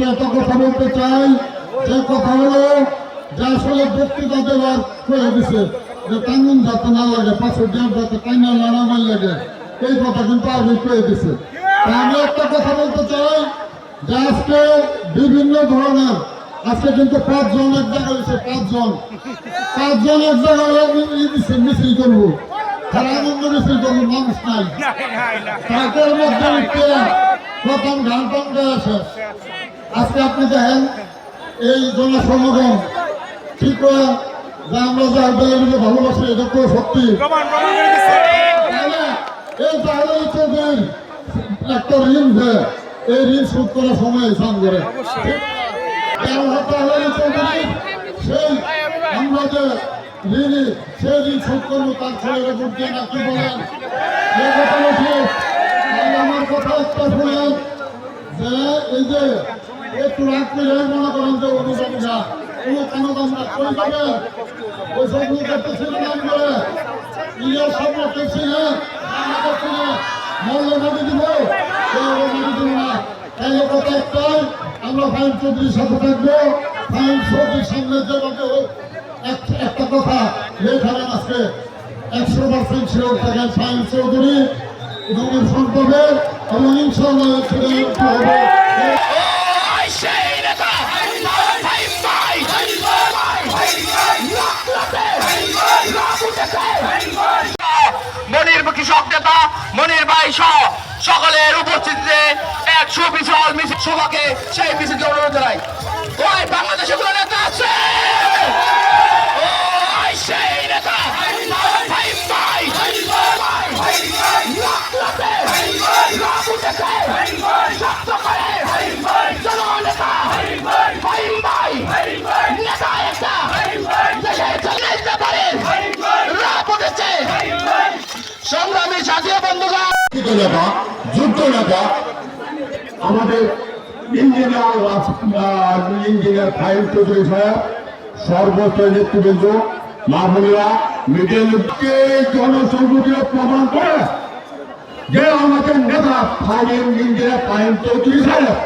আজকে একটা কথা বলতে চাই, যে কথা হলো যে আসলে বক্তৃতা দেওয়ার করে দিছে যে কানুন যাতে না লাগে, পাশের ডেট যাতে কাইনা লড়ামার লাগে, এই কথা কিন্তু আগে পেয়ে দিছে। আমি একটা কথা বলতে চাই যে আজকে বিভিন্ন ধরনের, আজকে কিন্তু 5 জন এক জায়গায় হয়েছে, 5 জন এক জায়গায় মিছিল করবো, তারা আনন্দ মিছিল করবো, মানুষ নাই তাদের মধ্যে উঠতে প্রথম গান টান গায়ে আসে। আজকে আপনি দেখেন এই জনসমাগম ঠিক করে যে আমরা যে আলবেলাকে ভালোবাসি, এটা তো সত্যি। এই তাহলে চৌধুরীর একটা ঋণ দেয়, এই ঋণ শোধ করার সময় সান করে সেই আমরা যে ঋণী সেই ঋণ শোধ করবো, তার ছেলেরা ভোট দিয়ে না, কি বলেন? আমার কথা একটা শুনেন যে এই যে একটু রাত করে মনে করেন যে অনুদানটা কোনো কেন আমরা করে যাবেন, ওই সব লোক একটা ছিল নাম করে নিজের সব করছি না, মরলে মাটি দিব, মাটি দিব না। তাই কথা একটাই, আমরা ফাহিম চৌধুরীর সাথে থাকবো। ফাহিম চৌধুরীর সামনে যেভাবে হোক একটা কথা লেখাবেন, আজকে 100% শিওর থাকেন ফাহিম চৌধুরী নবীর সম্পর্কের এবং ইনশাআল্লাহ হবে। মনির কৃষক নেতা মনির ভাই সহ সকলের উপস্থিতিতে এক সুবিশাল মিছিল সভাকে সেই মিছিলকে অনুরোধ জানাই। ওই বাংলাদেশে কোন নেতা আছে? ওই সেই নেতা সংগ্রামী জাতীয় বন্ধুগণ, যুদ্ধ নেতা আমাদের ইঞ্জিনিয়ার ফাহিম চৌধুরী সাহেব, সর্বোচ্চ নেতৃবৃন্দ, মাহমুদরা, মিডিয়াকে জনসংযোগীয় প্রমাণ করে যে আমাদের নেতা ফাহিম ইঞ্জিনিয়ার ফাহিম চৌধুরী সাহেব